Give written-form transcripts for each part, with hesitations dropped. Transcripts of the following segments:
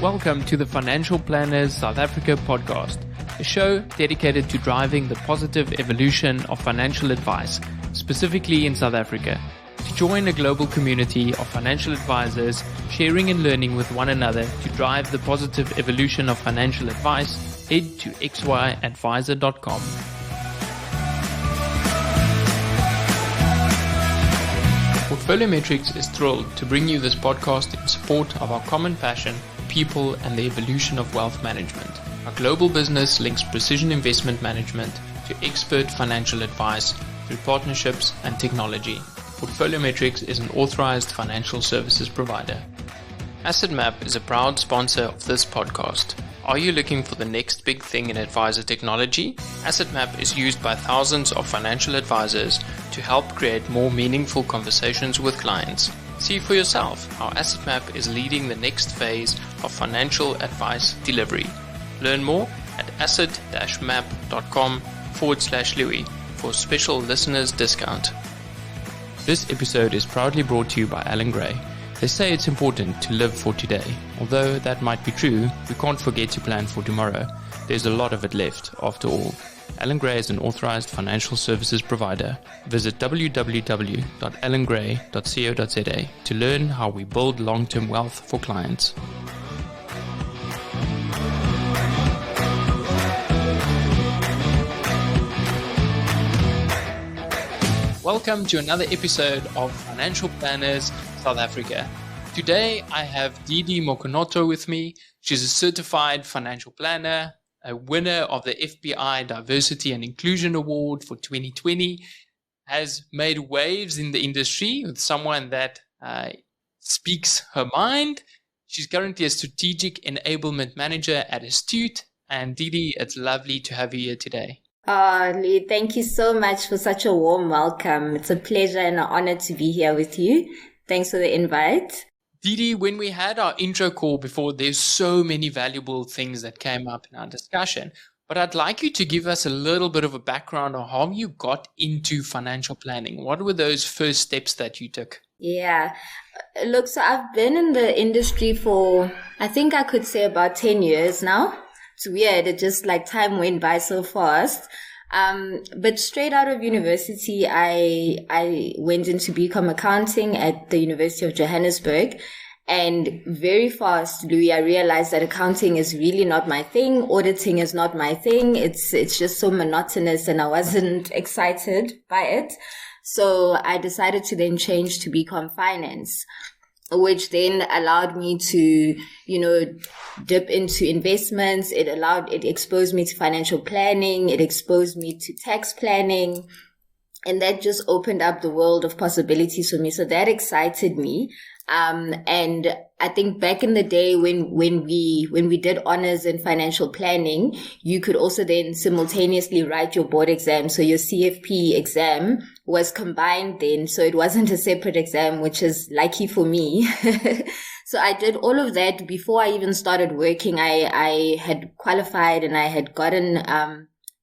Welcome to the Financial Planners South Africa podcast, a show dedicated to driving the positive evolution of financial advice, specifically in South Africa. To join a global community of financial advisors, sharing and learning with one another to drive the positive evolution of financial advice, head to xyadvisor.com. Portfolio Metrics is thrilled to bring you this podcast in support of our common passion, people, and the evolution of wealth management. Our global business links precision investment management to expert financial advice through partnerships and technology. Portfolio Metrics is an authorized financial services provider. AssetMap is a proud sponsor of this podcast. Are you looking for the next big thing in advisor technology? AssetMap is used by thousands of financial advisors to help create more meaningful conversations with clients. See for yourself how AssetMap is leading the next phase of financial advice delivery. Learn more at asset-map.com/Louis for a special listeners discount. This episode is proudly brought to you by Allan Gray. They say it's important to live for today. Although that might be true, we can't forget to plan for tomorrow. There's a lot of it left, after all. Allan Gray is an authorized financial services provider. Visit www.allangray.co.za to learn how we build long-term wealth for clients. Welcome to another episode of Financial Planners South Africa. Today I have Didintle Mokonoto with me. She's a certified financial planner, a winner of the FBI Diversity and Inclusion Award for 2020, has made waves in the industry with someone that speaks her mind. She's currently a Strategic Enablement Manager at Astute. And Didi, it's lovely to have you here today. Lee, thank you so much for such a warm welcome. It's a pleasure and an honor to be here with you. Thanks for the invite. Didi, when we had our intro call before, there's so many valuable things that came up in our discussion. But I'd like you to give us a little bit of a background on how you got into financial planning. What were those first steps that you took? Yeah. Look, so I've been in the industry for, I think I could say about 10 years now. It's weird. It just like time went by so fast. But straight out of university, I went into BCom accounting at the University of Johannesburg. And very fast, Louis, I realized that accounting is really not my thing. Auditing is not my thing. It's just so monotonous and I wasn't excited by it. So I decided to then change to BCom finance, which then allowed me to, dip into investments. It exposed me to financial planning. It exposed me to tax planning. And that just opened up the world of possibilities for me. So that excited me. And I think back in the day when we did honors in financial planning, you could also then simultaneously write your board exam. So your CFP exam was combined then. So it wasn't a separate exam, which is lucky for me. So I did all of that before I even started working. I had qualified and I had gotten,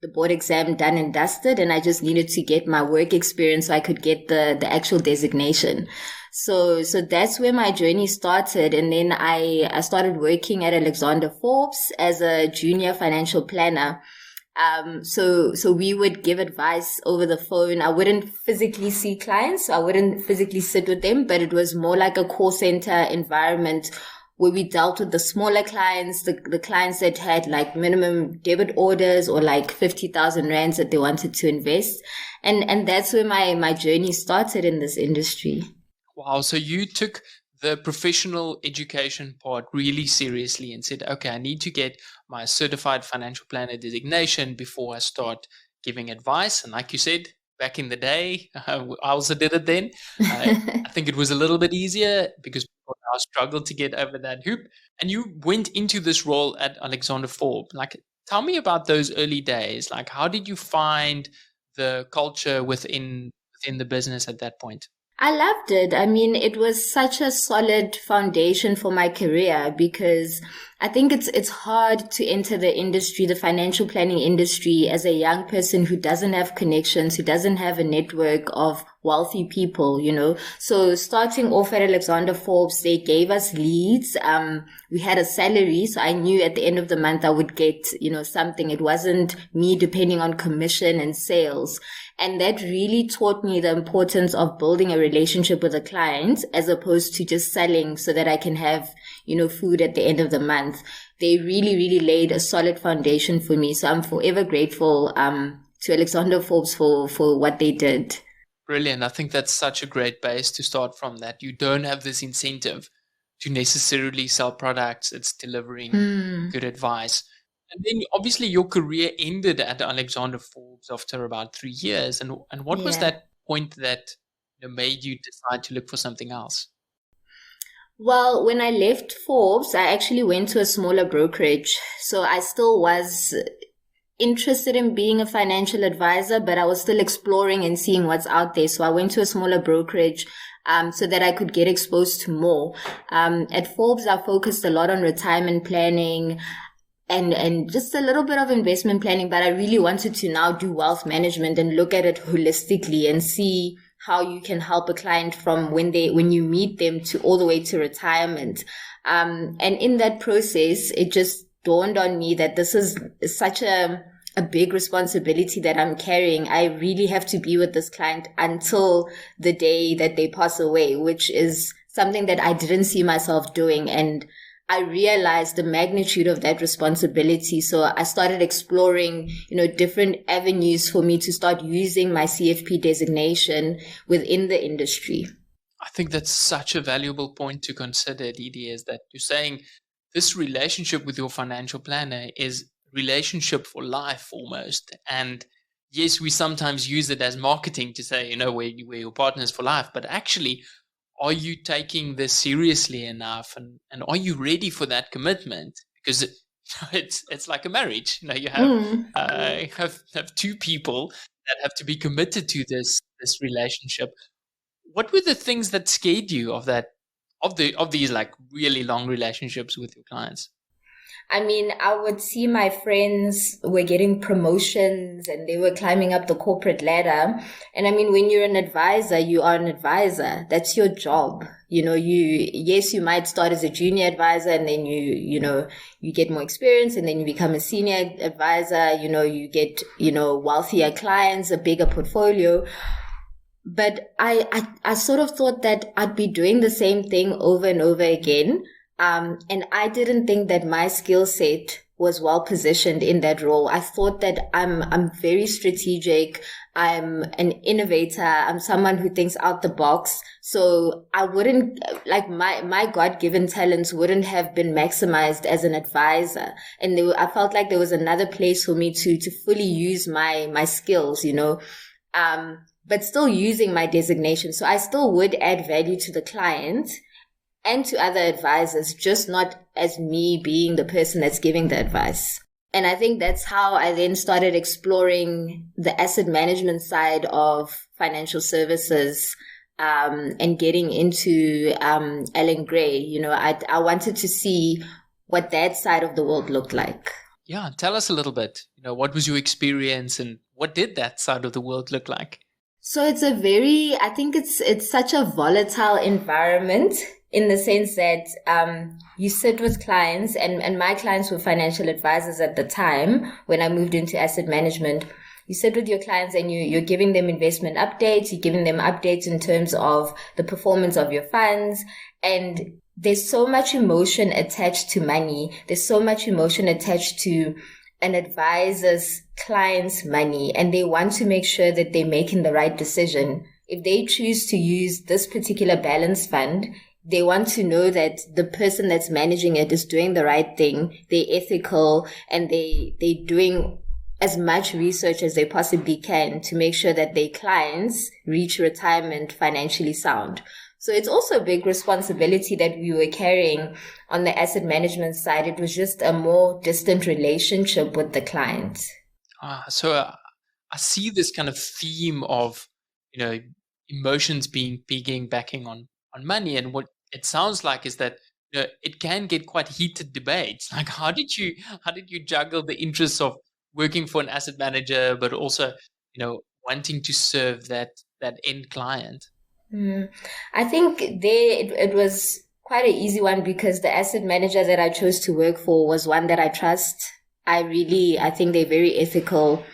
the board exam done and dusted, and I just needed to get my work experience so I could get the actual designation. So that's where my journey started. And then I started working at Alexander Forbes as a junior financial planner. So we would give advice over the phone. I wouldn't physically see clients. So I wouldn't physically sit with them, but it was more like a call center environment where we dealt with the smaller clients, the clients that had like minimum debit orders or like 50,000 rands that they wanted to invest. And that's where my journey started in this industry. Wow. So you took the professional education part really seriously and said, okay, I need to get my certified financial planner designation before I start giving advice. And like you said, back in the day, I also did it then. I think it was a little bit easier because people now struggle to get over that hoop. And you went into this role at Alexander Forbes. Like, tell me about those early days. Like, how did you find the culture within the business at that point? I loved it. I mean, it was such a solid foundation for my career because I think it's hard to enter the industry, the financial planning industry, as a young person who doesn't have connections, who doesn't have a network of wealthy people, So starting off at Alexander Forbes, they gave us leads. We had a salary. So I knew at the end of the month I would get, something. It wasn't me depending on commission and sales. And that really taught me the importance of building a relationship with a client as opposed to just selling so that I can have, food at the end of the month. They really, really laid a solid foundation for me. So I'm forever grateful, to Alexander Forbes for what they did. Brilliant. I think that's such a great base to start from, that you don't have this incentive to necessarily sell products. It's delivering good advice. And then obviously your career ended at Alexander Forbes after about 3 years. And what was that point that made you decide to look for something else? Well, when I left Forbes, I actually went to a smaller brokerage. So I still was interested in being a financial advisor, but I was still exploring and seeing what's out there. So I went to a smaller brokerage so that I could get exposed to more. At Forbes, I focused a lot on retirement planning and just a little bit of investment planning, but I really wanted to now do wealth management and look at it holistically and see how you can help a client from when you meet them to all the way to retirement. And in that process, it just dawned on me that this is such a big responsibility that I'm carrying. I really have to be with this client until the day that they pass away, which is something that I didn't see myself doing. And I realized the magnitude of that responsibility. So I started exploring, different avenues for me to start using my CFP designation within the industry. I think that's such a valuable point to consider, Didi, is that you're saying this relationship with your financial planner is relationship for life almost. And yes, we sometimes use it as marketing to say, we're your partners for life. But actually, are you taking this seriously enough? And are you ready for that commitment? Because it's like a marriage. You have two people that have to be committed to this relationship. What were the things that scared you of these like really long relationships with your clients? I mean, I would see my friends were getting promotions and they were climbing up the corporate ladder. And I mean, when you're an advisor, you are an advisor. That's your job. You might start as a junior advisor and then you get more experience and then you become a senior advisor. You get, wealthier clients, a bigger portfolio. But I sort of thought that I'd be doing the same thing over and over again. And I didn't think that my skill set was well positioned in that role. I thought that I'm very strategic. I'm an innovator. I'm someone who thinks out the box. So I wouldn't, like my God-given talents wouldn't have been maximized as an advisor. And I felt like there was another place for me to fully use my skills, but still using my designation. So I still would add value to the client and to other advisors, just not as me being the person that's giving the advice. And I think that's how I then started exploring the asset management side of financial services, and getting into Allan Gray. I wanted to see what that side of the world looked like. Yeah, tell us a little bit. What was your experience and what did that side of the world look like? So I think it's such a volatile environment in the sense that you sit with clients and my clients were financial advisors at the time when I moved into asset management. You sit with your clients and you're giving them investment updates, you're giving them updates in terms of the performance of your funds, and there's so much emotion attached to money. There's so much emotion attached to an advisor's client's money, and they want to make sure that they're making the right decision. If they choose to use this particular balance fund, they want to know that the person that's managing it is doing the right thing, they're ethical, and they're doing as much research as they possibly can to make sure that their clients reach retirement financially sound. So it's also a big responsibility that we were carrying on the asset management side. It was just a more distant relationship with the client. So I see this kind of theme of, emotions being piggybacking on money. And what it sounds like is that it can get quite heated debates. Like, how did you juggle the interests of working for an asset manager, but also, wanting to serve that that end client? I think it was quite an easy one because the asset manager that I chose to work for was one that I trust. I think they're very ethical.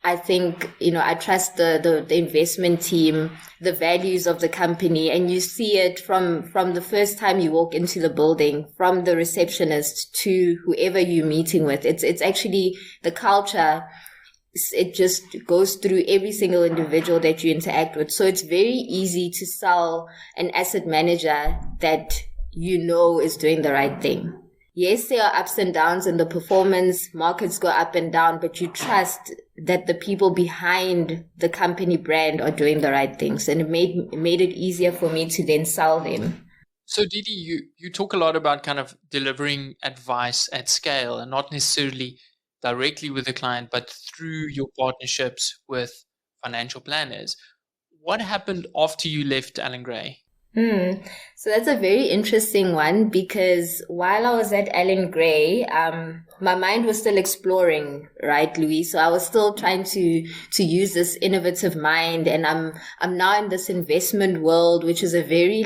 I think, I trust the investment team, the values of the company, and you see it from the first time you walk into the building, from the receptionist to whoever you're meeting with. It's actually the culture. It just goes through every single individual that you interact with. So it's very easy to sell an asset manager that is doing the right thing. Yes, there are ups and downs in the performance. Markets go up and down, but you trust that the people behind the company brand are doing the right things. And it made it easier for me to then sell them. So Didi, you talk a lot about kind of delivering advice at scale and not necessarily directly with the client, but through your partnerships with financial planners. What happened after you left Allan Gray? So that's a very interesting one because while I was at Allan Gray, my mind was still exploring, right, Louis? So I was still trying to use this innovative mind, and I'm now in this investment world, which is a very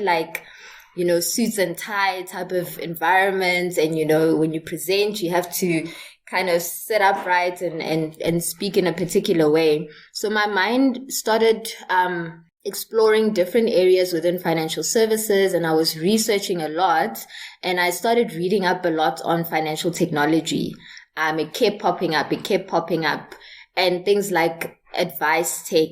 suits and tie type of environment. And, when you present, you have to kind of sit upright and speak in a particular way. So my mind started, exploring different areas within financial services, and I was researching a lot, and I started reading up a lot on financial technology. It kept popping up, and things like advice tech,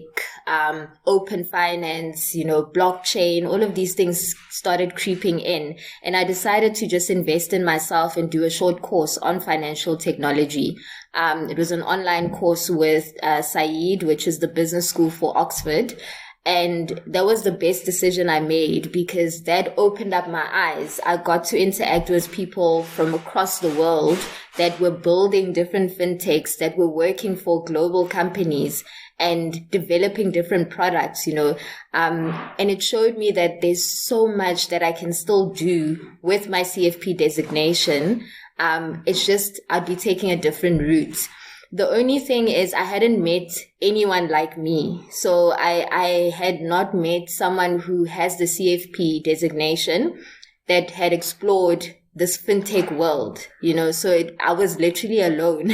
open finance, blockchain, all of these things started creeping in. And I decided to just invest in myself and do a short course on financial technology. It was an online course with Said, which is the business school for Oxford. And that was the best decision I made because that opened up my eyes. I got to interact with people from across the world that were building different fintechs, that were working for global companies and developing different products, and it showed me that there's so much that I can still do with my CFP designation. It's just I'd be taking a different route. The only thing is I hadn't met anyone like me. So I had not met someone who has the CFP designation that had explored this fintech world, so I was literally alone.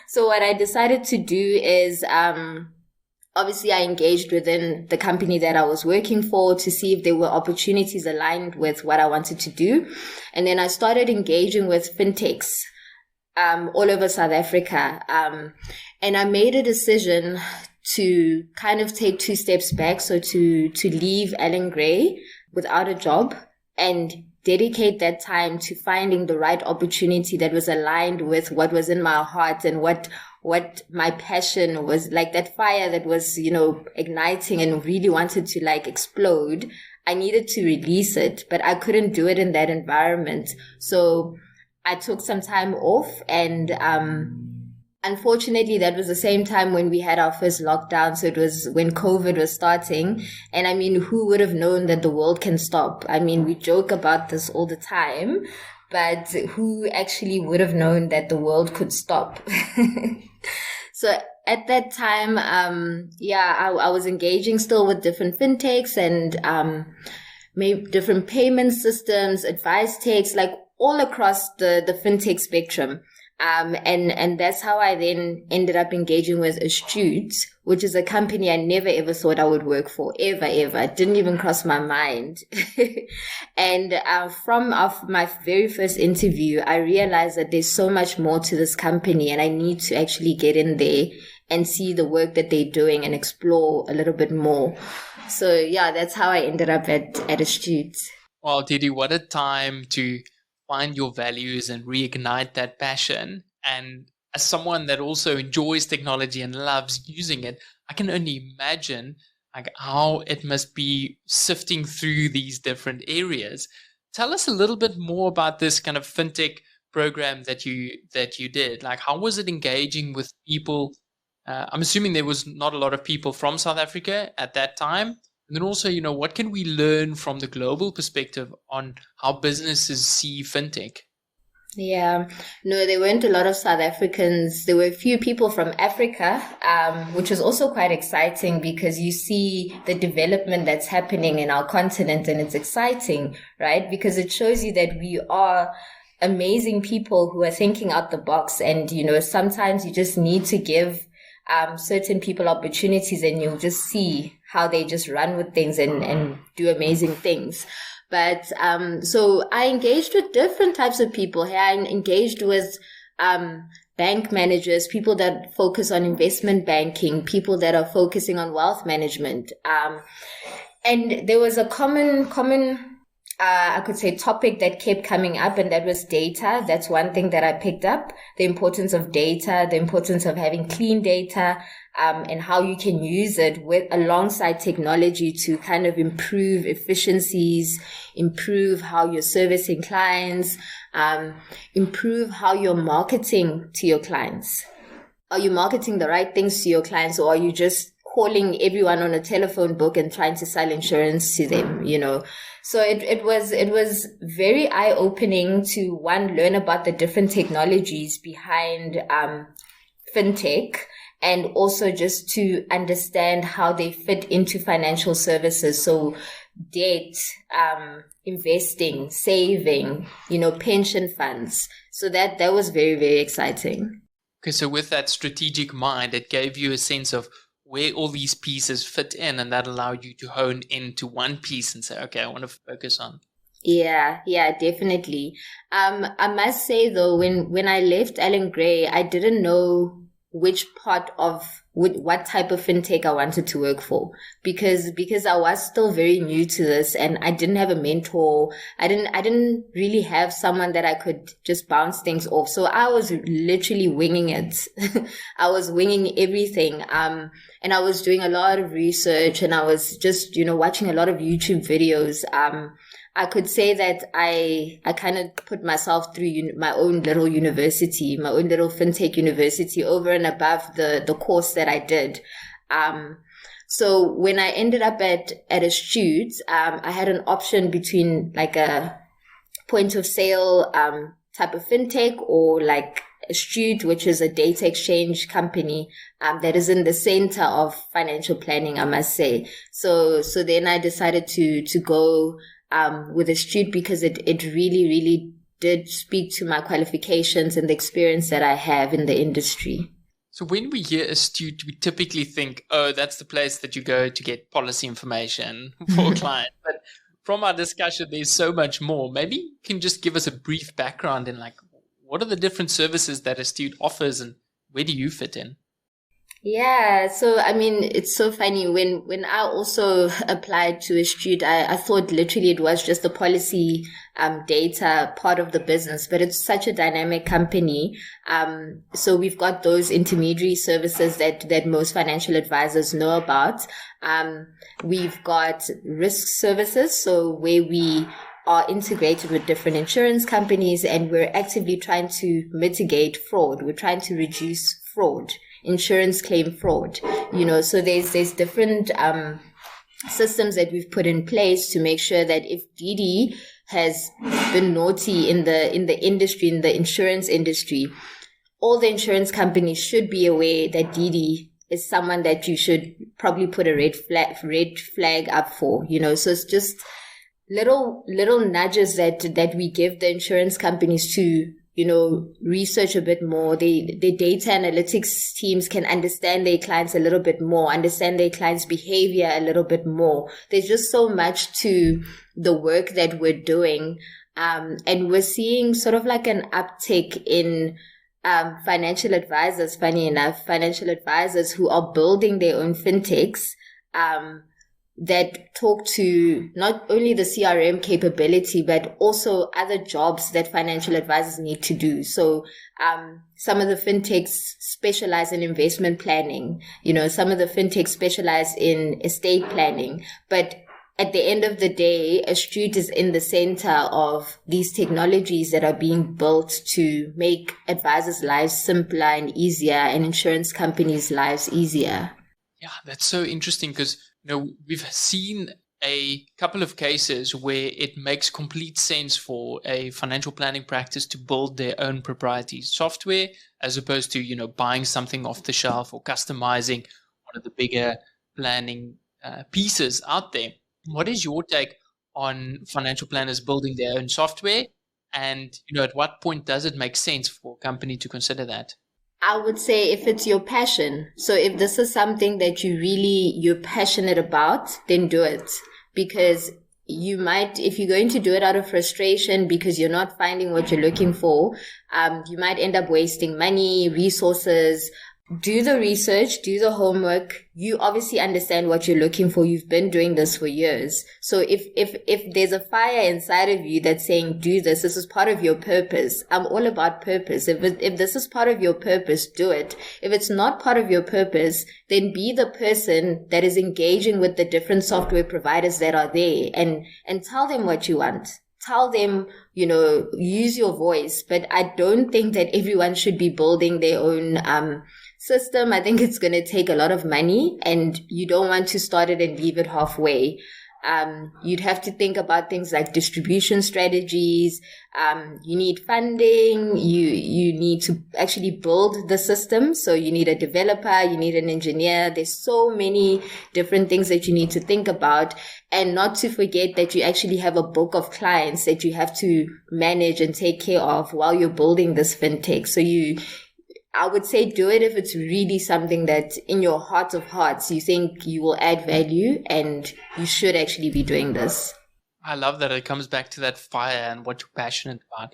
So what I decided to do is, obviously I engaged within the company that I was working for to see if there were opportunities aligned with what I wanted to do. And then I started engaging with fintechs all over South Africa. And I made a decision to kind of take 2 steps back. So to leave Allan Gray without a job and dedicate that time to finding the right opportunity that was aligned with what was in my heart and what my passion was, like that fire that was, igniting and really wanted to explode. I needed to release it, but I couldn't do it in that environment. So I took some time off, and unfortunately that was the same time when we had our first lockdown. So it was when COVID was starting. And I mean, who would have known that the world can stop? I mean, we joke about this all the time, but who actually would have known that the world could stop? So at that time, I was engaging still with different fintechs and maybe different payment systems, advice techs, all across the fintech spectrum. And that's how I then ended up engaging with Astute, which is a company I never ever thought I would work for, ever. It didn't even cross my mind. And from my very first interview, I realized that there's so much more to this company, and I need to actually get in there and see the work that they're doing and explore a little bit more. So yeah, that's how I ended up at Astute. Well, Didi, what a time to find your values and reignite that passion. And as someone that also enjoys technology and loves using it, I can only imagine how it must be sifting through these different areas. Tell us a little bit more about this kind of fintech program that you did. How was it engaging with people? I'm assuming there was not a lot of people from South Africa at that time. And then also, what can we learn from the global perspective on how businesses see fintech? Yeah, no, there weren't a lot of South Africans. There were a few people from Africa, which was also quite exciting because you see the development that's happening in our continent, and it's exciting, right? Because it shows you that we are amazing people who are thinking out the box. And, sometimes you just need to give certain people opportunities, and you'll just see how they just run with things and do amazing things. But so I engaged with different types of people here. I engaged with bank managers, people that focus on investment banking, people that are focusing on wealth management. And there was a common I could say topic that kept coming up, and that was data. That's one thing that I picked up, the importance of data, the importance of having clean data, and how you can use it alongside technology to kind of improve efficiencies, improve how you're servicing clients, improve how you're marketing to your clients. Are you marketing the right things to your clients, or are you just calling everyone on a telephone book and trying to sell insurance to them, So it was very eye-opening to, one, learn about the different technologies behind fintech, and also just to understand how they fit into financial services. So debt, investing, saving, pension funds. So that was very, very exciting. Okay, so with that strategic mind, it gave you a sense of where all these pieces fit in, and that allowed you to hone into one piece and say, okay, I want to focus on. Yeah, definitely. I must say though, when I left Allan Gray, I didn't know which part of what type of fintech I wanted to work for, because I was still very new to this, and I didn't have a mentor. I didn't really have someone that I could just bounce things off. So I was literally winging it. I was winging everything. And I was doing a lot of research, and I was just, watching a lot of YouTube videos. I could say that I kind of put myself through my own little university, my own little fintech university, over and above the course that I did. So when I ended up at Astute, I had an option between like a point of sale type of fintech, or like Astute, which is a data exchange company that is in the center of financial planning, I must say. So then I decided to go with Astute, because it really, really did speak to my qualifications and the experience that I have in the industry. So when we hear Astute, we typically think, oh, that's the place that you go to get policy information for a client. But from our discussion, there's so much more. Maybe you can just give us a brief background in what are the different services that Astute offers, and where do you fit in? Yeah, so I mean, it's so funny. When I also applied to Astute, I thought literally it was just the policy data part of the business, but it's such a dynamic company. So we've got those intermediary services that most financial advisors know about. We've got risk services, so where we are integrated with different insurance companies, and we're actively trying to mitigate fraud. We're trying to reduce fraud, insurance claim fraud, so there's different systems that we've put in place to make sure that if Didi has been naughty in the industry, in the insurance industry, all the insurance companies should be aware that Didi is someone that you should probably put a red flag up for, so it's just little nudges that we give the insurance companies to, research a bit more. The data analytics teams can understand their clients a little bit more, understand their clients' behavior a little bit more. There's just so much to the work that we're doing. And we're seeing sort of like an uptick in financial advisors, funny enough, financial advisors who are building their own fintechs, that talk to not only the CRM capability, but also other jobs that financial advisors need to do. So some of the fintechs specialize in investment planning, some of the fintechs specialize in estate planning. But at the end of the day, Astute is in the center of these technologies that are being built to make advisors' lives simpler and easier, and insurance companies' lives easier. Yeah, that's so interesting, because we've seen a couple of cases where it makes complete sense for a financial planning practice to build their own proprietary software as opposed to, buying something off the shelf or customizing one of the bigger planning pieces out there. What is your take on financial planners building their own software? And, at what point does it make sense for a company to consider that? I would say if it's your passion. So if this is something that you're passionate about, then do it. Because you might, if you're going to do it out of frustration because you're not finding what you're looking for, you might end up wasting money, resources. Do the research, do the homework. You obviously understand what you're looking for. You've been doing this for years. So if there's a fire inside of you that's saying, do this is part of your purpose. I'm all about purpose. If this is part of your purpose, do it. If it's not part of your purpose, then be the person that is engaging with the different software providers that are there and tell them what you want. Tell them, use your voice. But I don't think that everyone should be building their own, system. I think it's going to take a lot of money and you don't want to start it and leave it halfway. You'd have to think about things like distribution strategies. You need funding. You need to actually build the system. So you need a developer, you need an engineer. There's so many different things that you need to think about, and not to forget that you actually have a book of clients that you have to manage and take care of while you're building this fintech. So I would say do it if it's really something that in your heart of hearts you think you will add value and you should actually be doing this. I love that it comes back to that fire and what you're passionate about.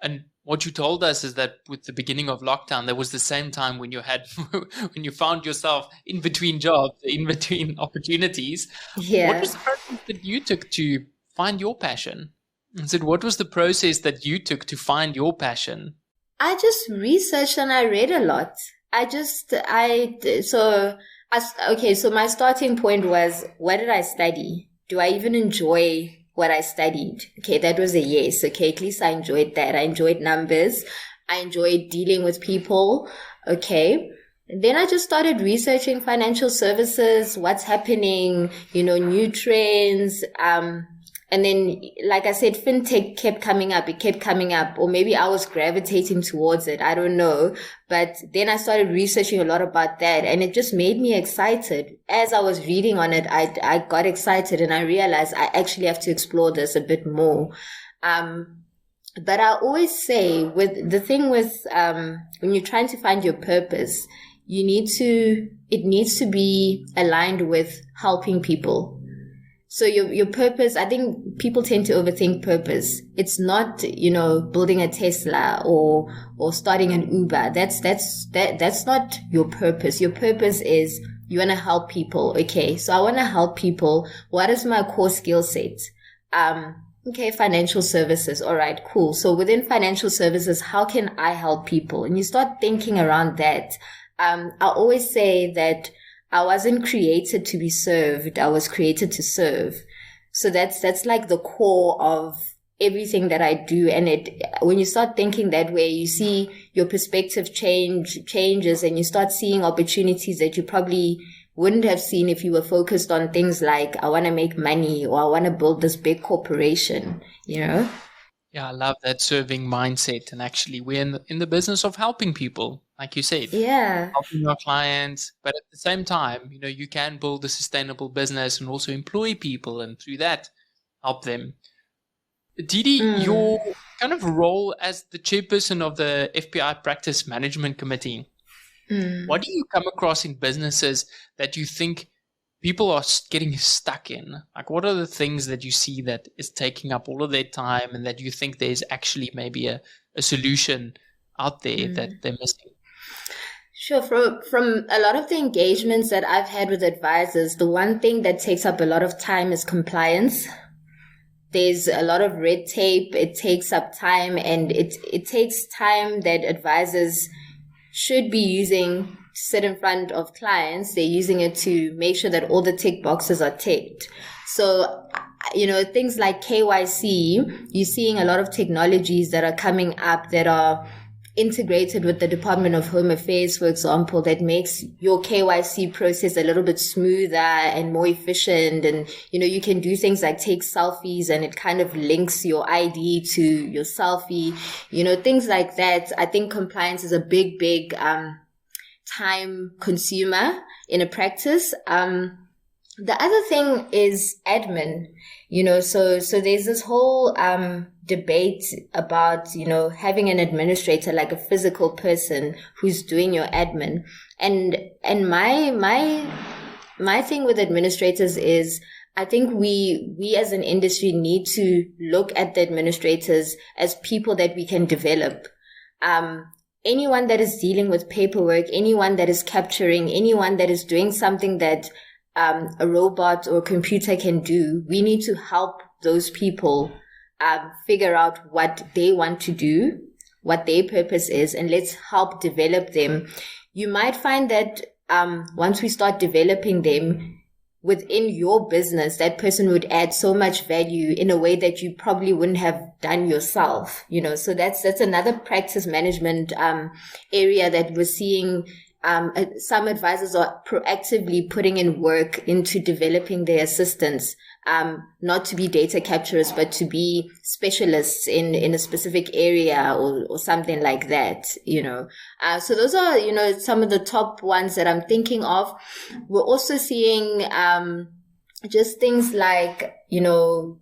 And what you told us is that with the beginning of lockdown, there was the same time when you found yourself in between jobs, in between opportunities. Yeah. What was the process that you took to find your passion? What was the process that you took to find your passion? I just researched and I read a lot. So my starting point was, what did I study? Do I even enjoy what I studied? Okay, that was a yes. Okay, at least I enjoyed that. I enjoyed numbers. I enjoyed dealing with people. Okay. And then I just started researching financial services, what's happening, new trends, and then, like I said, fintech kept coming up. It kept coming up. Or maybe I was gravitating towards it. I don't know. But then I started researching a lot about that. And it just made me excited. As I was reading on it, I got excited and I realized I actually have to explore this a bit more. But I always say when you're trying to find your purpose, it needs to be aligned with helping people. So your purpose, I think people tend to overthink purpose. It's not, building a Tesla or starting an Uber. That's not your purpose. Your purpose is you want to help people. Okay. So I want to help people. What is my core skill set? Okay. Financial services. All right. Cool. So within financial services, how can I help people? And you start thinking around that. I always say that I wasn't created to be served. I was created to serve. So that's like the core of everything that I do. And when you start thinking that way, you see your perspective changes and you start seeing opportunities that you probably wouldn't have seen if you were focused on things like, I want to make money or I want to build this big corporation, Yeah, I love that serving mindset. And actually, we're in the business of helping people, like you said. Yeah. Helping your clients. But at the same time, you can build a sustainable business and also employ people and through that help them. Didi, your kind of role as the chairperson of the FPI Practice Management Committee, what do you come across in businesses that you think people are getting stuck in? Like, what are the things that you see that is taking up all of their time and that you think there's actually maybe a solution out there that they're missing? Sure. From a lot of the engagements that I've had with advisors, the one thing that takes up a lot of time is compliance. There's a lot of red tape. It takes up time, and it takes time that advisors should be using to sit in front of clients. They're using it to make sure that all the tick boxes are ticked. So, things like KYC, you're seeing a lot of technologies that are coming up that are integrated with the Department of Home Affairs, for example, that makes your KYC process a little bit smoother and more efficient. And, you can do things like take selfies and it kind of links your ID to your selfie, things like that. I think compliance is a big, time consumer in a practice. The other thing is admin, so there's this whole, debate about, having an administrator, like a physical person who's doing your admin. And my thing with administrators is, I think we as an industry need to look at the administrators as people that we can develop. Anyone that is dealing with paperwork, anyone that is capturing, anyone that is doing something that a robot or computer can do, we need to help those people figure out what they want to do, what their purpose is, and let's help develop them. You might find that once we start developing them within your business, that person would add so much value in a way that you probably wouldn't have done yourself. So that's another practice management area that we're seeing. Some advisors are proactively putting in work into developing their assistants, not to be data capturers, but to be specialists in a specific area or something like that, So those are, some of the top ones that I'm thinking of. We're also seeing, just things like, behavioral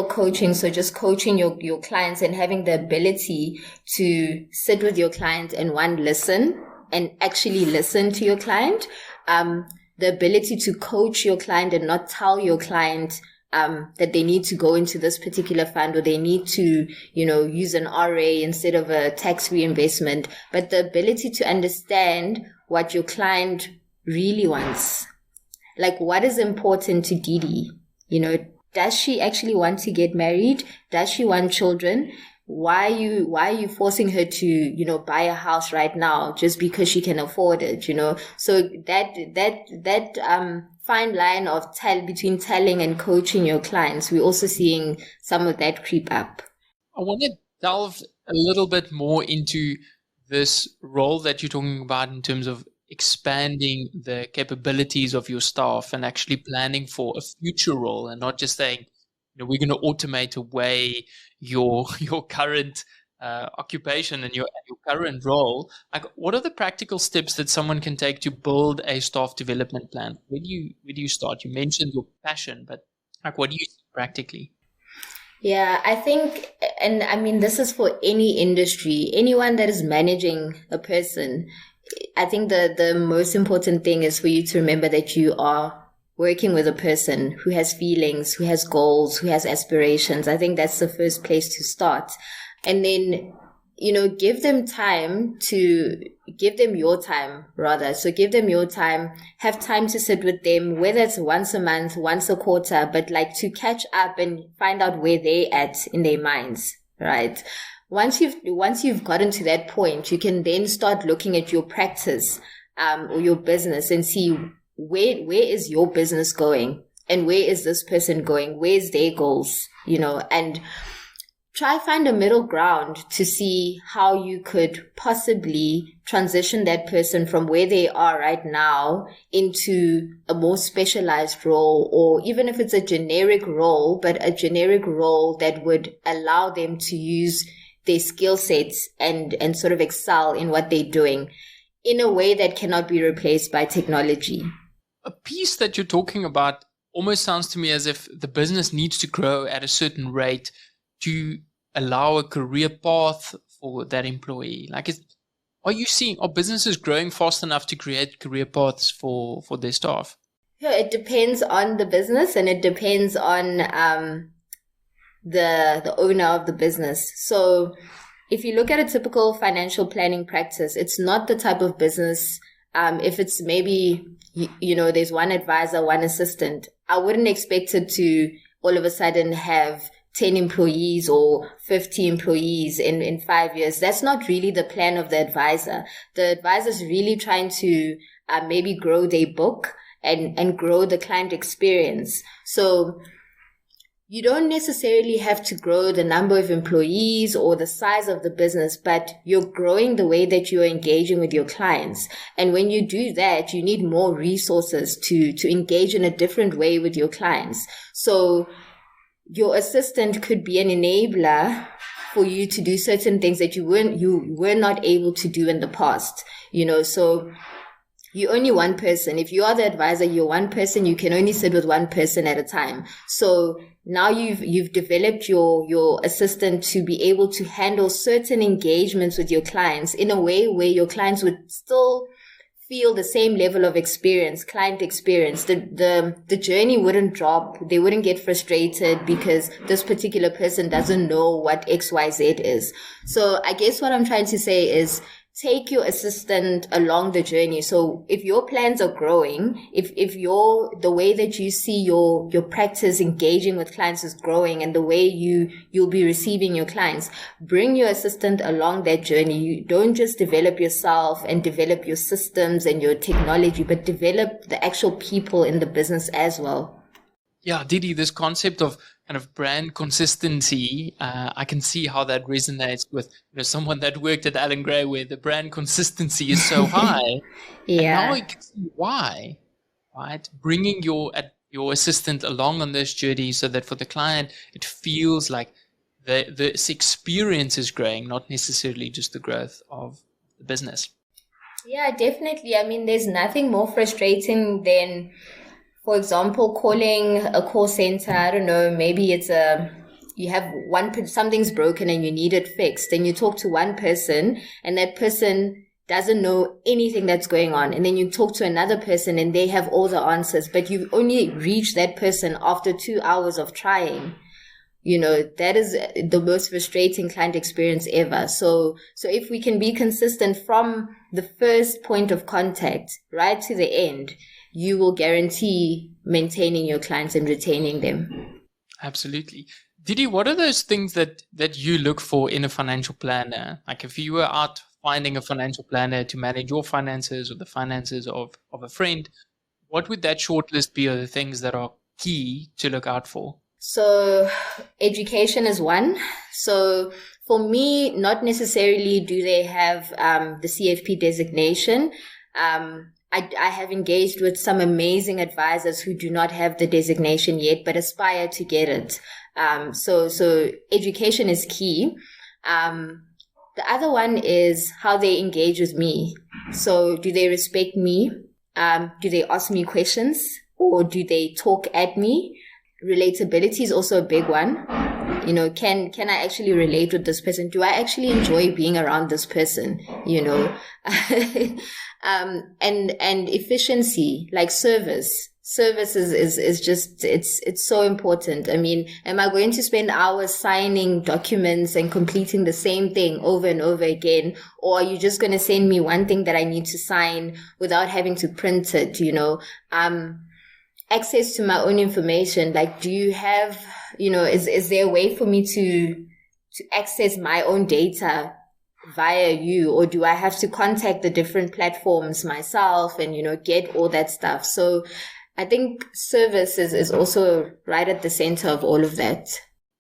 coaching. So just coaching your clients and having the ability to sit with your client and listen and actually listen to your client. The ability to coach your client and not tell your client that they need to go into this particular fund or they need to, use an RA instead of a tax reinvestment, but the ability to understand what your client really wants. Like, what is important to Didi? Does she actually want to get married? Does she want children? Why are you forcing her to, buy a house right now just because she can afford it, So that fine line of between telling and coaching your clients, we're also seeing some of that creep up. I want to delve a little bit more into this role that you're talking about in terms of expanding the capabilities of your staff and actually planning for a future role and not just saying, we're going to automate away your current occupation and your current role. Like, what are the practical steps that someone can take to build a staff development plan? Where do you start? You mentioned your passion, but like, what do you see practically? Yeah, I think, and I mean, this is for any industry, anyone that is managing a person. I think the most important thing is for you to remember that you are working with a person who has feelings, who has goals, who has aspirations. I think that's the first place to start. And then, give them your time rather. So give them your time, have time to sit with them, whether it's once a month, once a quarter, but like to catch up and find out where they're at in their minds, right? Once you've gotten to that point, you can then start looking at your practice, or your business and see where is your business going and where is this person going? Where's their goals? And try find a middle ground to see how you could possibly transition that person from where they are right now into a more specialized role, or even if it's a generic role, but a generic role that would allow them to use their skill sets and sort of excel in what they're doing in a way that cannot be replaced by technology. A piece that you're talking about almost sounds to me as if the business needs to grow at a certain rate to allow a career path for that employee. Like, are businesses growing fast enough to create career paths for their staff? Yeah, it depends on the business and it depends on the owner of the business. So if you look at a typical financial planning practice, it's not the type of business, if it's maybe, there's one advisor, one assistant, I wouldn't expect it to all of a sudden have 10 employees or 50 employees in 5 years. That's not really the plan of the advisor. The advisor is really trying to maybe grow their book and grow the client experience. So you don't necessarily have to grow the number of employees or the size of the business, but you're growing the way that you're engaging with your clients. And when you do that, you need more resources to engage in a different way with your clients. So your assistant could be an enabler for you to do certain things that you were not able to do in the past, so you're only one person. If you are the advisor, you're one person. You can only sit with one person at a time. So now you've developed your assistant to be able to handle certain engagements with your clients in a way where your clients would still feel the same level of client experience. The journey wouldn't drop. They wouldn't get frustrated because this particular person doesn't know what XYZ is. So I guess what I'm trying to say is take your assistant along the journey. So if your plans are growing, if the way that you see your practice engaging with clients is growing and the way you'll be receiving your clients, bring your assistant along that journey. You don't just develop yourself and develop your systems and your technology, but develop the actual people in the business as well. Yeah, Didi, this concept of kind of brand consistency, I can see how that resonates with someone that worked at Allan Gray, where the brand consistency is so high. Yeah. And now I can see why, right? Bringing your assistant along on this journey so that for the client, it feels like this experience is growing, not necessarily just the growth of the business. Yeah, definitely. I mean, there's nothing more frustrating than, for example, calling a call center. I don't know, maybe it's you have something's broken and you need it fixed. Then you talk to one person and that person doesn't know anything that's going on. And then you talk to another person and they have all the answers, but you only reach that person after 2 hours of trying. That is the most frustrating client experience ever. So if we can be consistent from the first point of contact right to the end, you will guarantee maintaining your clients and retaining them. Absolutely. Didi, what are those things that you look for in a financial planner? Like if you were out finding a financial planner to manage your finances or the finances of a friend, what would that shortlist be of the things that are key to look out for? So education is one. So for me, not necessarily do they have the CFP designation. I have engaged with some amazing advisors who do not have the designation yet, but aspire to get it. So education is key. The other one is how they engage with me. So do they respect me? Do they ask me questions or do they talk at me? Relatability is also a big one. Can I actually relate with this person? Do I actually enjoy being around this person? And efficiency, like service is just, it's so important. I mean, am I going to spend hours signing documents and completing the same thing over and over again? Or are you just going to send me one thing that I need to sign without having to print it? Access to my own information. Like, do you have, is there a way for me to access my own data via you, or do I have to contact the different platforms myself and, get all that stuff? So I think service is also right at the center of all of that.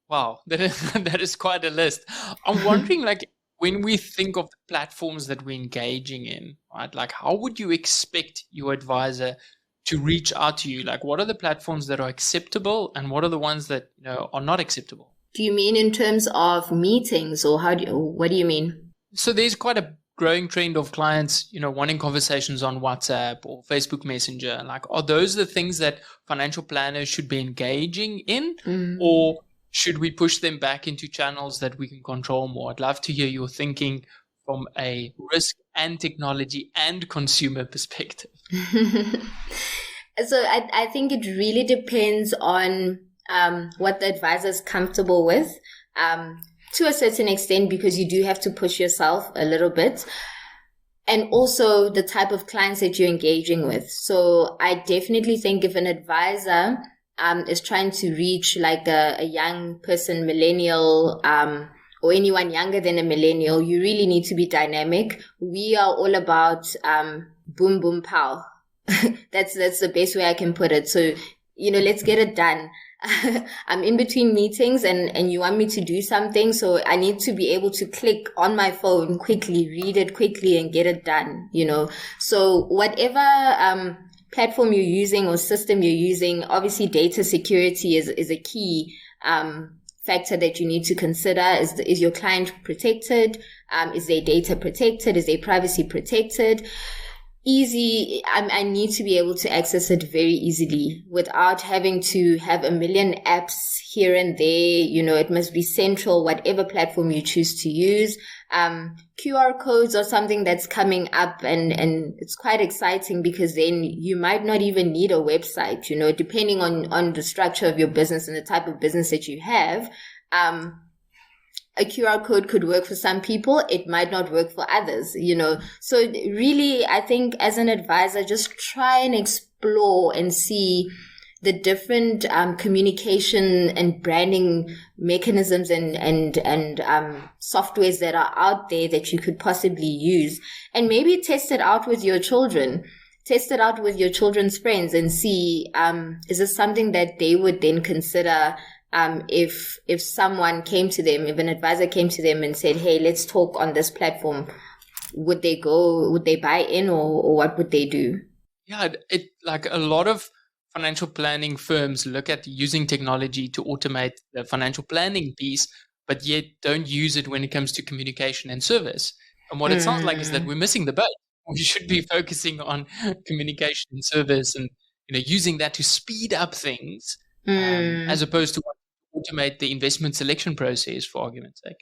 Wow, that is quite a list. I'm wondering, like, when we think of the platforms that we're engaging in, right? Like, how would you expect your advisor to reach out to you? Like, what are the platforms that are acceptable and what are the ones that are not acceptable? Do you mean in terms of meetings, or what do you mean? So there's quite a growing trend of clients, wanting conversations on WhatsApp or Facebook Messenger. Like, are those the things that financial planners should be engaging in, or should we push them back into channels that we can control more? I'd love to hear your thinking from a risk and technology and consumer perspective. So I think it really depends on what the advisor is comfortable with, to a certain extent, because you do have to push yourself a little bit, and also the type of clients that you're engaging with. So I definitely think if an advisor is trying to reach like a young person, millennial, or anyone younger than a millennial, you really need to be dynamic. We are all about boom, boom, pow. That's the best way I can put it. So, let's get it done. I'm in between meetings and you want me to do something. So I need to be able to click on my phone quickly, read it quickly and get it done, So whatever, platform you're using or system you're using, obviously data security is a key, factor that you need to consider. Is your client protected? Is their data protected? Is their privacy protected? Easy. I need to be able to access it very easily without having to have a million apps here and there. It must be central, whatever platform you choose to use. QR codes are something that's coming up and it's quite exciting because then you might not even need a website, depending on the structure of your business and the type of business that you have. A QR code could work for some people. It might not work for others, So really, I think as an advisor, just try and explore and see the different communication and branding mechanisms and softwares that are out there that you could possibly use, and maybe test it out with your children. Test it out with your children's friends and see, is this something that they would then consider if someone came to them, if an advisor came to them and said, hey, let's talk on this platform, would they buy in or what would they do? Yeah, like a lot of financial planning firms look at using technology to automate the financial planning piece, but yet don't use it when it comes to communication and service. And what it sounds like is that we're missing the boat. We should be focusing on communication and service and using that to speed up things as opposed to automate the investment selection process, for argument's sake.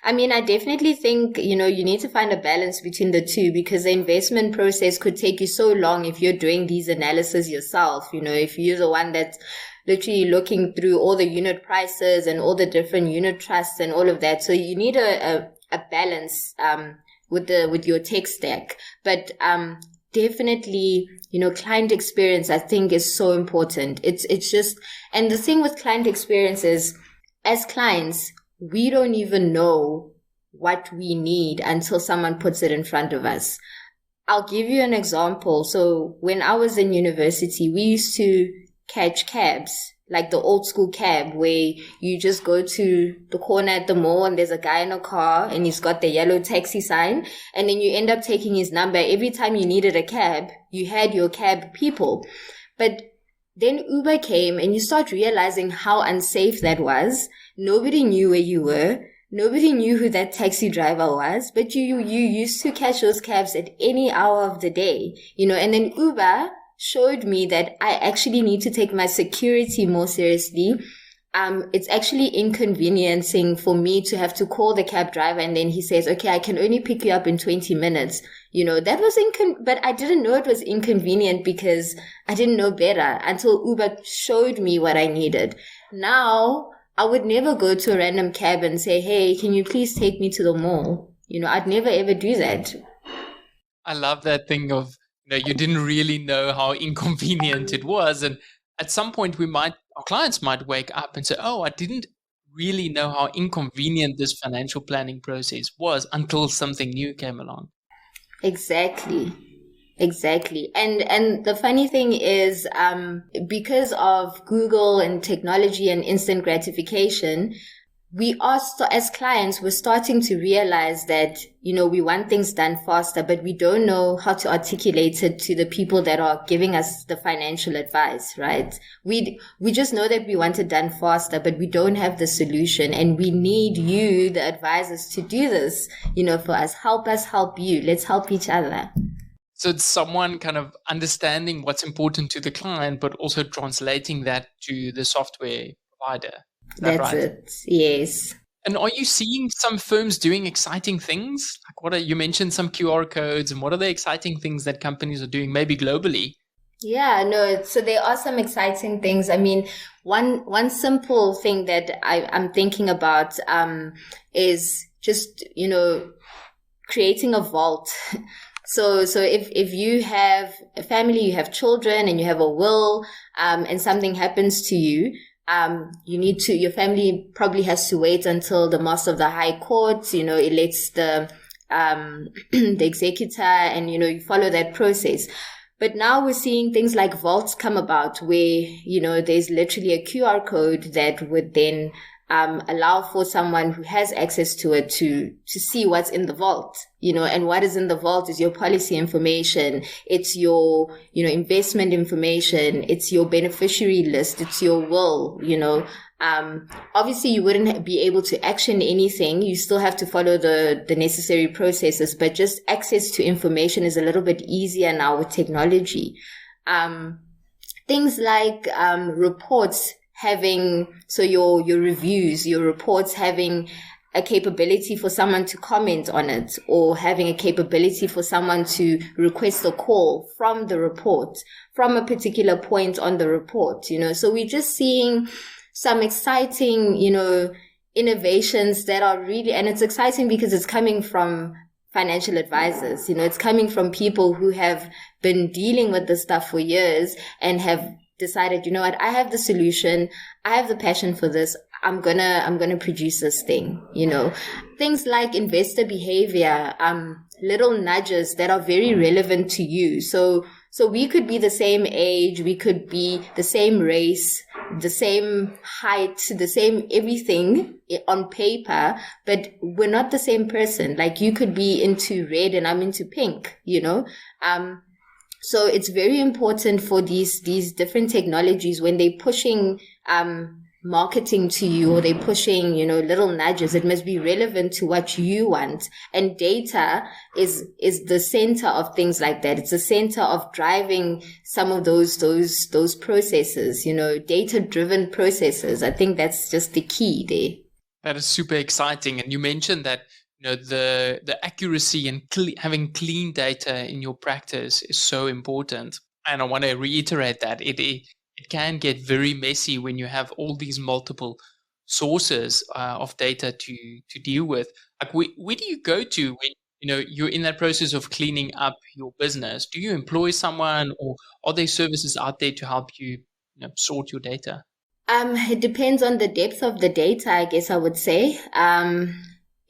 I mean, I definitely think, you need to find a balance between the two because the investment process could take you so long if you're doing these analysis yourself. If you're the one that's literally looking through all the unit prices and all the different unit trusts and all of that. So you need a balance, with your tech stack. But, definitely, client experience, I think, is so important. It's just, and the thing with client experience is, as clients, we don't even know what we need until someone puts it in front of us. I'll give you an example. So when I was in university, we used to catch cabs, like the old school cab where you just go to the corner at the mall and there's a guy in a car and he's got the yellow taxi sign and then you end up taking his number. Every time you needed a cab, you had your cab people. But then Uber came and you start realizing how unsafe that was. Nobody knew where you were. Nobody knew who that taxi driver was, but you used to catch those cabs at any hour of the day, and then Uber showed me that I actually need to take my security more seriously. It's actually inconveniencing for me to have to call the cab driver and then he says, okay, I can only pick you up in 20 minutes. That was but I didn't know it was inconvenient because I didn't know better until Uber showed me what I needed. Now, I would never go to a random cab and say, hey, can you please take me to the mall? I'd never ever do that. I love that thing of, you didn't really know how inconvenient it was. And at some point our clients might wake up and say, oh, I didn't really know how inconvenient this financial planning process was until something new came along. Exactly. And the funny thing is, because of Google and technology and instant gratification, we are, as clients, we're starting to realize that, we want things done faster, but we don't know how to articulate it to the people that are giving us the financial advice, right? We just know that we want it done faster, but we don't have the solution. And we need you, the advisors, to do this, for us. Help us help you. Let's help each other. So it's someone kind of understanding what's important to the client, but also translating that to the software provider. That's right? It. Yes. And are you seeing some firms doing exciting things? Like you mentioned some QR codes, and what are the exciting things that companies are doing, maybe globally? Yeah, no. So there are some exciting things. I mean, one simple thing that I'm thinking about is just creating a vault. So if you have a family, you have children, and you have a will, and something happens to you. Your family probably has to wait until the master of the high court, elects the executor and, you follow that process. But now we're seeing things like vaults come about where, there's literally a QR code that would then allow for someone who has access to it to see what's in the vault, and what is in the vault is your policy information. It's your, investment information. It's your beneficiary list. It's your will, obviously you wouldn't be able to action anything. You still have to follow the necessary processes, but just access to information is a little bit easier now with technology. Things like, reports having, so your reviews, your reports having a capability for someone to comment on it, or having a capability for someone to request a call from the report, from a particular point on the report, so we're just seeing some exciting, innovations that are really, and it's exciting because it's coming from financial advisors, it's coming from people who have been dealing with this stuff for years and have decided, you know what, I have the solution. I have the passion for this. I'm gonna produce this thing, things like investor behavior, little nudges that are very relevant to you. So we could be the same age, we could be the same race, the same height, the same everything on paper, but we're not the same person. Like you could be into red and I'm into pink, so it's very important for these different technologies when they're pushing, marketing to you, or they're pushing, little nudges. It must be relevant to what you want. And data is the center of things like that. It's the center of driving some of those processes, data-driven processes. I think that's just the key there. That is super exciting. And you mentioned that, the accuracy and having clean data in your practice is so important. And I want to reiterate that it can get very messy when you have all these multiple sources of data to deal with. Like, where do you go to when you're in that process of cleaning up your business? Do you employ someone, or are there services out there to help you, sort your data? It depends on the depth of the data, I guess I would say.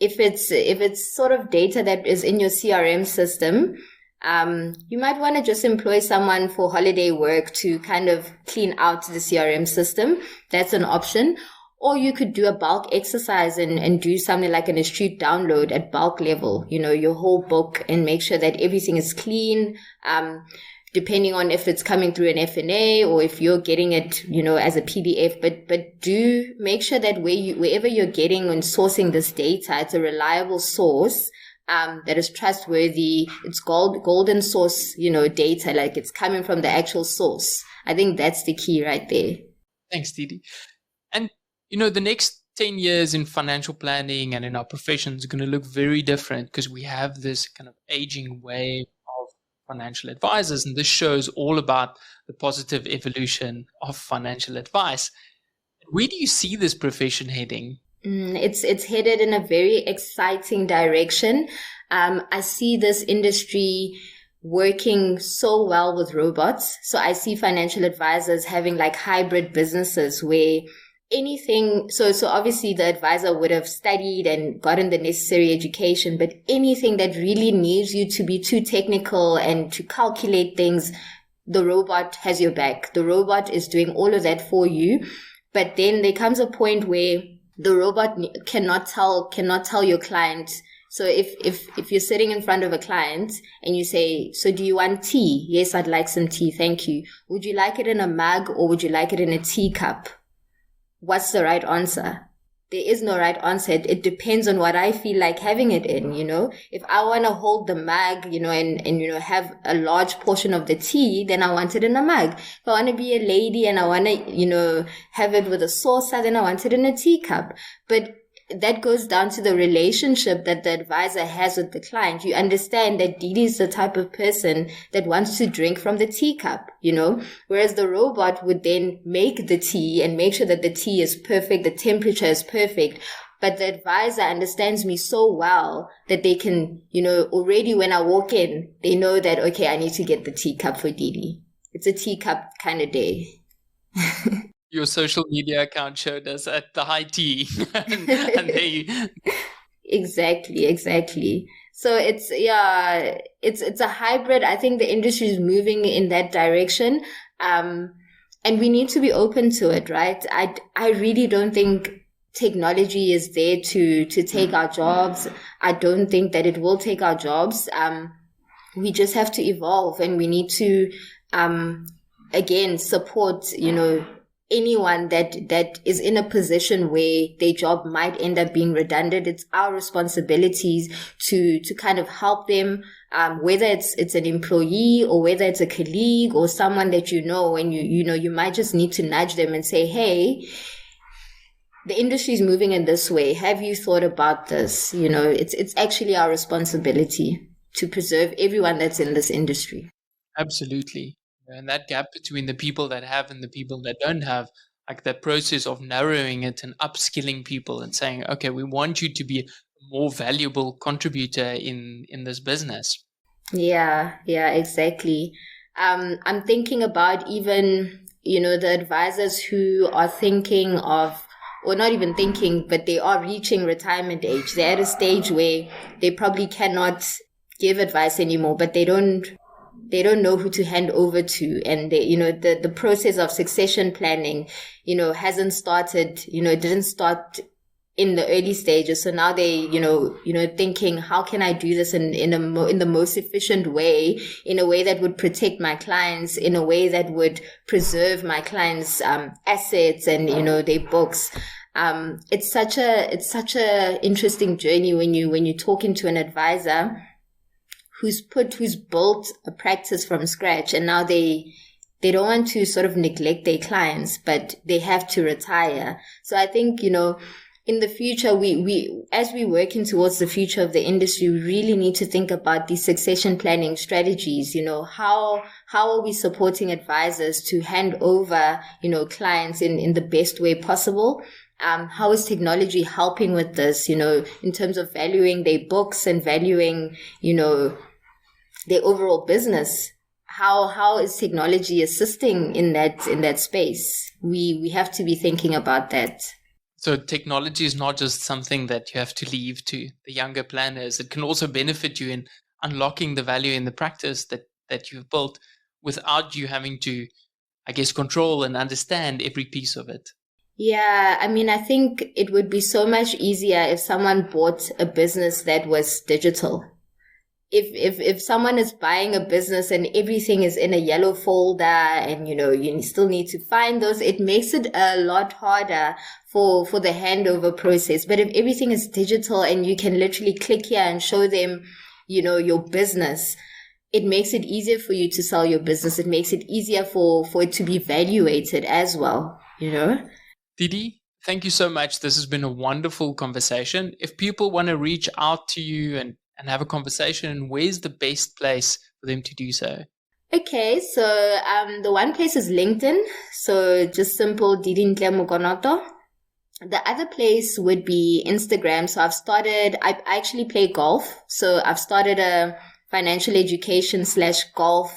If it's sort of data that is in your CRM system, you might want to just employ someone for holiday work to kind of clean out the CRM system. That's an option. Or you could do a bulk exercise and do something like an Astute download at bulk level, your whole book, and make sure that everything is clean. Depending on if it's coming through an FNA or if you're getting it, as a PDF, but do make sure that wherever you're getting and sourcing this data, it's a reliable source, that is trustworthy. It's golden source, data, like it's coming from the actual source. I think that's the key right there. Thanks, Didi. And, the next 10 years in financial planning and in our profession is going to look very different, because we have this kind of aging wave financial advisors, and this show is all about the positive evolution of financial advice. Where do you see this profession heading? It's headed in a very exciting direction. I see this industry working so well with robots. So I see financial advisors having like hybrid businesses where anything, so obviously the advisor would have studied and gotten the necessary education, but anything that really needs you to be too technical and to calculate things, the robot has your back. The robot is doing all of that for you. But then there comes a point where the robot cannot tell your client. So if you're sitting in front of a client and you say, so do you want tea? Yes, I'd like some tea. Thank you. Would you like it in a mug or would you like it in a teacup? What's the right answer? There is no right answer. It depends on what I feel like having it in, If I want to hold the mug, and have a large portion of the tea, then I want it in a mug. If I want to be a lady and I want to, have it with a saucer, then I want it in a teacup. But that goes down to the relationship that the advisor has with the client. You understand that Didi is the type of person that wants to drink from the teacup, whereas the robot would then make the tea and make sure that the tea is perfect, the temperature is perfect. But the advisor understands me so well that they can, already when I walk in, they know that, okay, I need to get the teacup for Didi. It's a teacup kind of day. Your social media account showed us at the high tea. and they... Exactly. So it's a hybrid. I think the industry is moving in that direction. And we need to be open to it, right? I really don't think technology is there to take our jobs. I don't think that it will take our jobs. We just have to evolve, and we need to, again, support, anyone that is in a position where their job might end up being redundant. It's our responsibilities to kind of help them, whether it's an employee or whether it's a colleague or someone that and you might just need to nudge them and say, hey, the industry is moving in this way. Have you thought about this? It's actually our responsibility to preserve everyone that's in this industry. Absolutely. And that gap between the people that have and the people that don't have, like that process of narrowing it and upskilling people and saying, okay, we want you to be a more valuable contributor in this business. Yeah, exactly. I'm thinking about even, the advisors who are thinking of, or not even thinking, but they are reaching retirement age. They're at a stage where they probably cannot give advice anymore, but they don't know who to hand over to. And they, the process of succession planning, hasn't started, it didn't start in the early stages. So now they, thinking, how can I do this in the most efficient way, in a way that would protect my clients, in a way that would preserve my clients' assets and, their books. It's such a interesting journey when you're talking to an advisor who's built a practice from scratch, and now they don't want to sort of neglect their clients, but they have to retire. So I think, in the future, we as we're working towards the future of the industry, we really need to think about these succession planning strategies. How are we supporting advisors to hand over, clients in the best way possible? How is technology helping with this, in terms of valuing their books and valuing, their overall business? How is technology assisting in that space? We have to be thinking about that. So technology is not just something that you have to leave to the younger planners. It can also benefit you in unlocking the value in the practice that you've built without you having to, I guess, control and understand every piece of it. Yeah, I think it would be so much easier if someone bought a business that was digital. If someone is buying a business and everything is in a yellow folder and, you still need to find those, it makes it a lot harder for the handover process. But if everything is digital and you can literally click here and show them, your business, it makes it easier for you to sell your business. It makes it easier for it to be evaluated as well, Didi, thank you so much. This has been a wonderful conversation. If people want to reach out to you and have a conversation, where's the best place for them to do so? Okay, so the one place is LinkedIn. So just simple Didintle Mokonoto. The other place would be Instagram. So I actually play golf. So I've started a financial education /golf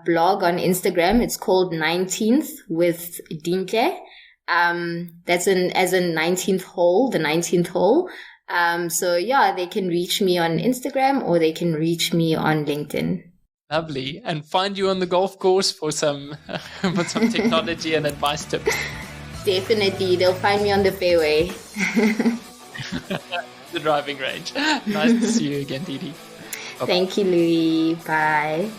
blog on Instagram. It's called 19th with Dintle. That's as in 19th hole, the 19th hole. So yeah, they can reach me on Instagram or they can reach me on LinkedIn. Lovely. And find you on the golf course for some technology and advice tips. Definitely. They'll find me on the fairway. The driving range. Nice to see you again, Didi. Thank you, Louis. Bye.